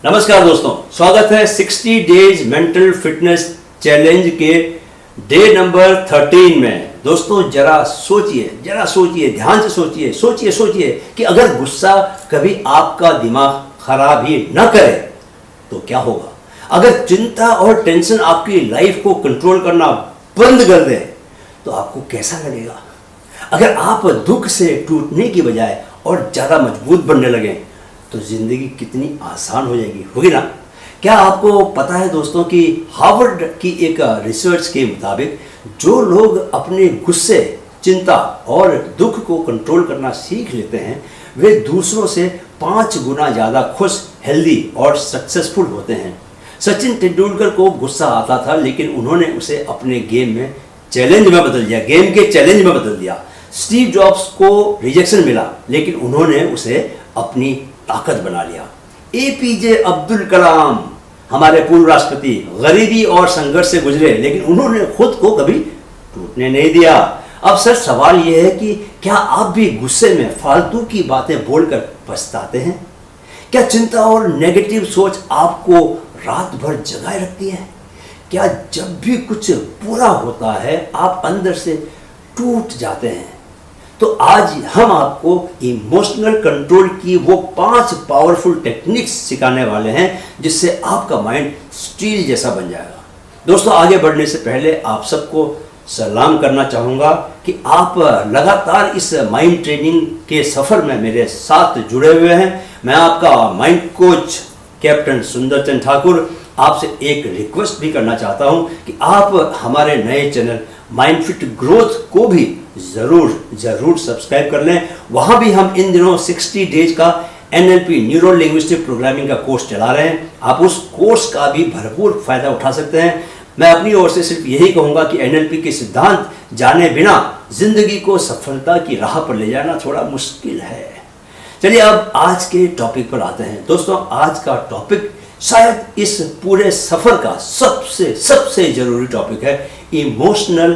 नमस्कार दोस्तों, स्वागत है 60 डेज मेंटल फिटनेस चैलेंज के डे नंबर 13 में। दोस्तों जरा सोचिए, ध्यान से सोचिए कि अगर गुस्सा कभी आपका दिमाग खराब ही न करे तो क्या होगा। अगर चिंता और टेंशन आपकी लाइफ को कंट्रोल करना बंद कर दे तो आपको कैसा लगेगा। अगर आप दुख से टूटने की बजाय और ज़्यादा मजबूत बनने लगे तो जिंदगी कितनी आसान हो जाएगी, होगी ना। क्या आपको पता है दोस्तों कि हार्वर्ड की एक रिसर्च के मुताबिक जो लोग अपने गुस्से, चिंता और दुख को कंट्रोल करना सीख लेते हैं वे दूसरों से 5 गुना ज़्यादा खुश, हेल्दी और सक्सेसफुल होते हैं। सचिन तेंदुलकर को गुस्सा आता था लेकिन उन्होंने उसे अपने गेम के चैलेंज में बदल दिया। स्टीव जॉब्स को रिजेक्शन मिला लेकिन उन्होंने उसे अपनी ताकत बना लिया। एपीजे अब्दुल कलाम हमारे पूर्व राष्ट्रपति गरीबी और संघर्ष से गुजरे लेकिन उन्होंने खुद को कभी टूटने नहीं दिया। अब सर सवाल यह है कि क्या आप भी गुस्से में फालतू की बातें बोलकर पछताते हैं? क्या चिंता और नेगेटिव सोच आपको रात भर जगाए रखती है? क्या जब भी कुछ बुरा होता है आप अंदर से टूट जाते हैं? तो आज हम आपको इमोशनल कंट्रोल की वो 5 पावरफुल टेक्निक्स सिखाने वाले हैं जिससे आपका माइंड स्टील जैसा बन जाएगा। दोस्तों आगे बढ़ने से पहले आप सबको सलाम करना चाहूँगा कि आप लगातार इस माइंड ट्रेनिंग के सफ़र में मेरे साथ जुड़े हुए हैं। मैं आपका माइंड कोच कैप्टन सुंदरचंद ठाकुर आपसे एक रिक्वेस्ट भी करना चाहता हूं कि आप हमारे नए चैनल माइंड फिट ग्रोथ को भी ज़रूर सब्सक्राइब कर लें। वहां भी हम इन दिनों 60 डेज का NLP न्यूरो लिंग्विस्टिक प्रोग्रामिंग का कोर्स चला रहे हैं। आप उस कोर्स का भी भरपूर फायदा उठा सकते हैं। मैं अपनी ओर से सिर्फ यही कहूँगा कि NLP के सिद्धांत जाने बिना जिंदगी को सफलता की राह पर ले जाना थोड़ा मुश्किल है। चलिए अब आज के टॉपिक पर आते हैं। दोस्तों आज का टॉपिक शायद इस पूरे सफर का सबसे जरूरी टॉपिक है, इमोशनल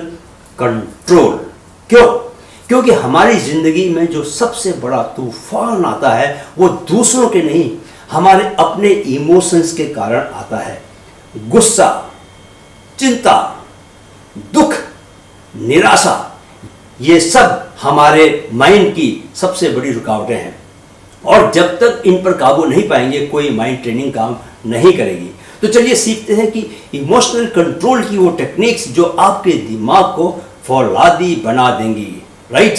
कंट्रोल। क्यों? क्योंकि हमारी जिंदगी में जो सबसे बड़ा तूफान आता है वो दूसरों के नहीं, हमारे अपने इमोशंस के कारण आता है। गुस्सा, चिंता, दुख, निराशा, ये सब हमारे माइंड की सबसे बड़ी रुकावटें हैं और जब तक इन पर काबू नहीं पाएंगे कोई माइंड ट्रेनिंग काम नहीं करेगी। तो चलिए सीखते हैं कि इमोशनल कंट्रोल की वो टेक्निक्स जो आपके दिमाग को फौलादी बना देंगी, राइट।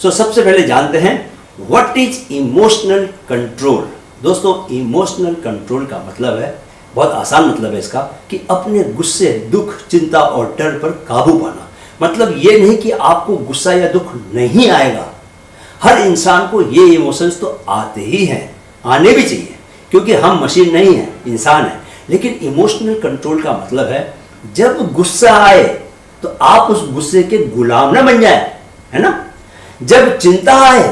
सो सबसे पहले जानते हैं व्हाट इज इमोशनल कंट्रोल। दोस्तों इमोशनल कंट्रोल का मतलब है, बहुत आसान मतलब है इसका, कि अपने गुस्से, दुख, चिंता और डर पर काबू पाना। मतलब ये नहीं कि आपको गुस्सा या दुख नहीं आएगा। हर इंसान को ये इमोशंस तो आते ही हैं, आने भी चाहिए क्योंकि हम मशीन नहीं हैं, इंसान हैं। लेकिन इमोशनल कंट्रोल का मतलब है जब गुस्सा आए तो आप उस गुस्से के गुलाम ना बन जाए, है ना। जब चिंता आए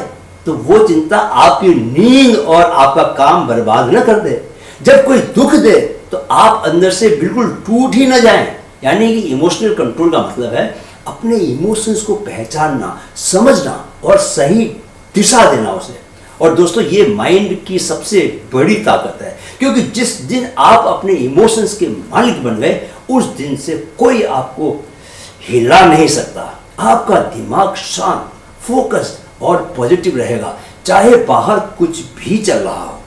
तो वो चिंता आपकी नींद और आपका काम बर्बाद ना कर दे। जब कोई दुख दे तो आप अंदर से बिल्कुल टूट ही ना जाएं। यानी कि इमोशनल कंट्रोल का मतलब है अपने इमोशंस को पहचानना, समझना और सही दिशा देना उसे। और दोस्तों ये माइंड की सबसे बड़ी ताकत है क्योंकि जिस दिन आप अपने इमोशंस के मालिक बन गए उस दिन से कोई आपको हिला नहीं सकता। आपका दिमाग शांत, फोकस्ड और पॉजिटिव रहेगा चाहे बाहर कुछ भी चल रहा हो।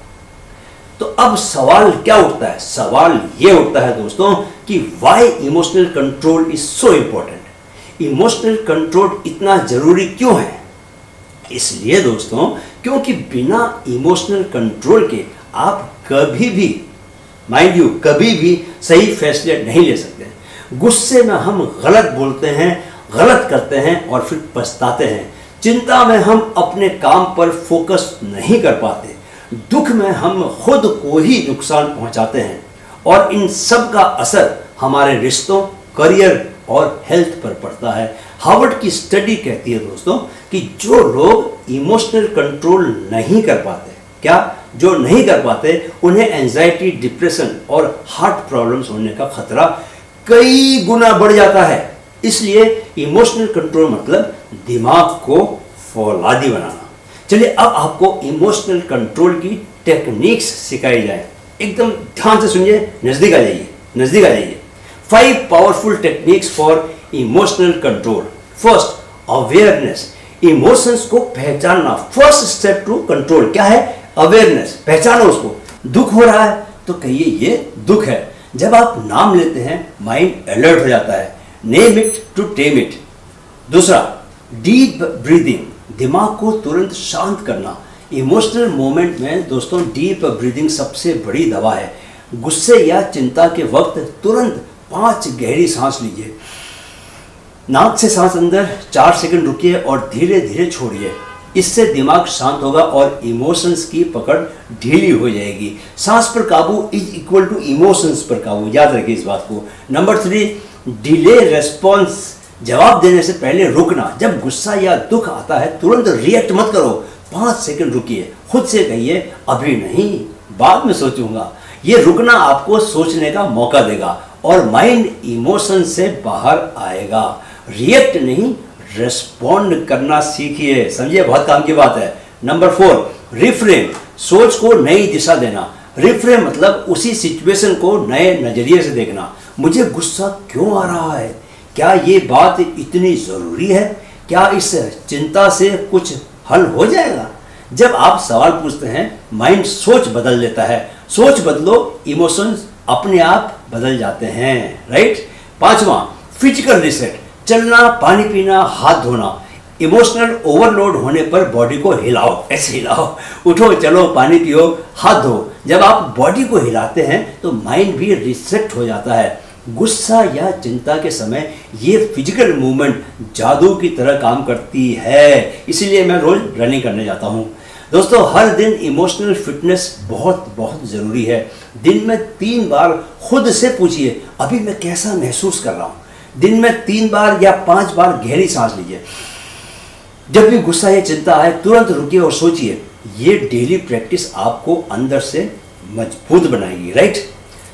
तो अब सवाल क्या उठता है? सवाल ये उठता है दोस्तों कि why emotional control is so important. Emotional control इतना जरूरी क्यों है? इसलिए दोस्तों क्योंकि बिना इमोशनल कंट्रोल के आप कभी भी, माइंड यू, कभी भी सही फैसले नहीं ले सकते। गुस्से में हम गलत बोलते हैं, गलत करते हैं और फिर पछताते हैं। चिंता में हम अपने काम पर फोकस नहीं कर पाते। दुख में हम खुद को ही नुकसान पहुंचाते हैं और इन सब का असर हमारे रिश्तों, करियर और हेल्थ पर पड़ता है। हार्वर्ड की स्टडी कहती है दोस्तों कि जो लोग इमोशनल कंट्रोल नहीं कर पाते, जो नहीं कर पाते, उन्हें एंजाइटी, डिप्रेशन और हार्ट प्रॉब्लम्स होने का खतरा कई गुना बढ़ जाता है। इसलिए इमोशनल कंट्रोल मतलब दिमाग को फौलादी बनाना। चलिए अब आपको इमोशनल कंट्रोल की टेक्निक्स सिखाई जाए। एकदम ध्यान से सुनिए, नजदीक आ जाइए, नजदीक आ जाइए। 5 powerful techniques for emotional control. First, awareness, emotions को पहचानना। फर्स्ट स्टेप टू कंट्रोल क्या है? अवेयरनेस, पहचानो उसको। दुख हो रहा है तो कहिए ये दुख है। जब आप नाम लेते हैं माइंड अलर्ट हो जाता है। Name it to tame it. दूसरा, डीप ब्रीदिंग, दिमाग को तुरंत शांत करना। इमोशनल मोमेंट में दोस्तों डीप ब्रीदिंग सबसे बड़ी दवा है। गुस्से या चिंता के वक्त तुरंत 5 गहरी सांस लीजिए। नाक से सांस अंदर 4 सेकंड रुकिए और धीरे धीरे छोड़िए। इससे दिमाग शांत होगा और इमोशंस की पकड़ ढीली हो जाएगी। सांस पर काबू इज इक्वल टू इमोशंस पर काबू, याद रखिए इस बात को। नंबर 3, डिले रेस्पॉन्स, जवाब देने से पहले रुकना। जब गुस्सा या दुख आता है तुरंत रिएक्ट मत करो, 5 सेकंड रुकिए। खुद से कहिए अभी नहीं, बाद में सोचूंगा। ये रुकना आपको सोचने का मौका देगा और माइंड इमोशन से बाहर आएगा। रिएक्ट नहीं, रेस्पॉन्ड करना सीखिए। समझिए, बहुत काम की बात है। नंबर 4, रिफ्रेम, सोच को नई दिशा देना। रिफ्रेम मतलब उसी सिचुएशन को नए नजरिए से देखना। मुझे गुस्सा क्यों आ रहा है? क्या ये बात इतनी जरूरी है? क्या इस चिंता से कुछ हल हो जाएगा? जब आप सवाल पूछते हैं माइंड सोच बदल लेता है। सोच बदलो, इमोशंस अपने आप बदल जाते हैं, राइट। 5वां, फिजिकल रिसेट, चलना, पानी पीना, हाथ धोना। इमोशनल ओवरलोड होने पर बॉडी को हिलाओ, ऐसे हिलाओ, उठो, चलो, पानी पियो, हाथ धो। जब आप बॉडी को हिलाते हैं तो माइंड भी रिसेट हो जाता है। गुस्सा या चिंता के समय ये फिजिकल मूवमेंट जादू की तरह काम करती है। इसीलिए मैं रोज रनिंग करने जाता हूँ। दोस्तों, हर दिन इमोशनल फिटनेस बहुत बहुत ज़रूरी है। दिन में 3 बार खुद से पूछिए अभी मैं कैसा महसूस कर रहा हूँ। दिन में 3 बार या 5 बार गहरी सांस लीजिए। जब भी गुस्सा या चिंता आए तुरंत रुकिए और सोचिए। ये डेली प्रैक्टिस आपको अंदर से मजबूत बनाएगी, राइट।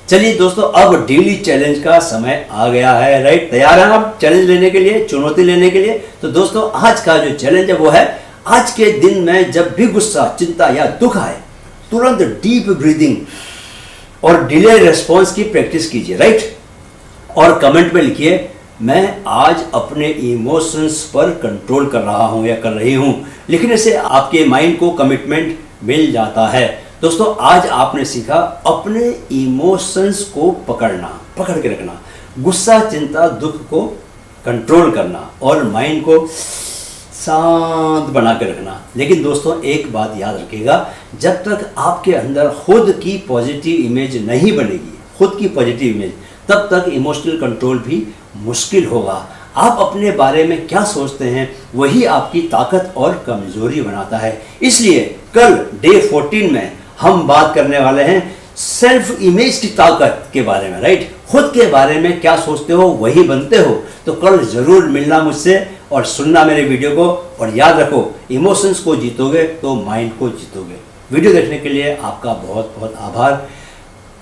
चलिए दोस्तों, अब डेली चैलेंज का समय आ गया है, राइट। तैयार हैं आप चैलेंज लेने के लिए, चुनौती लेने के लिए? तो दोस्तों, आज का जो चैलेंज है वो है, आज के दिन में जब भी गुस्सा, चिंता या दुख आए तुरंत डीप ब्रीदिंग और डिले रेस्पॉन्स की प्रैक्टिस कीजिए, राइट। और कमेंट में लिखिए मैं आज अपने इमोशंस पर कंट्रोल कर रहा हूं या कर रही हूं। लिखने से आपके माइंड को कमिटमेंट मिल जाता है। दोस्तों, आज आपने सीखा अपने इमोशंस को पकड़ के रखना, गुस्सा, चिंता, दुख को कंट्रोल करना और माइंड को शांत बना के रखना। लेकिन दोस्तों, एक बात याद रखिएगा, जब तक आपके अंदर खुद की पॉजिटिव इमेज नहीं बनेगी, खुद की पॉजिटिव इमेज, तब तक इमोशनल कंट्रोल भी मुश्किल होगा। आप अपने बारे में क्या सोचते हैं वही आपकी ताकत और कमजोरी बनाता है। इसलिए कल डे 14 में हम बात करने वाले हैं सेल्फ इमेज की ताकत के बारे में, राइट। खुद के बारे में क्या सोचते हो वही बनते हो। तो कल जरूर मिलना मुझसे और सुनना मेरे वीडियो को। और याद रखो, इमोशंस को जीतोगे तो माइंड को जीतोगे। वीडियो देखने के लिए आपका बहुत बहुत आभार।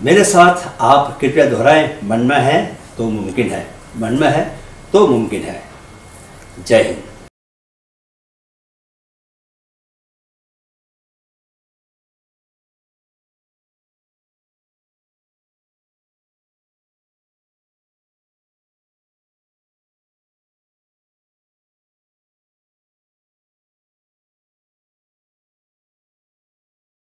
मेरे साथ आप कृपया दोहराएं, मन में है तो मुमकिन है, मन में है तो मुमकिन है। जय हिंद।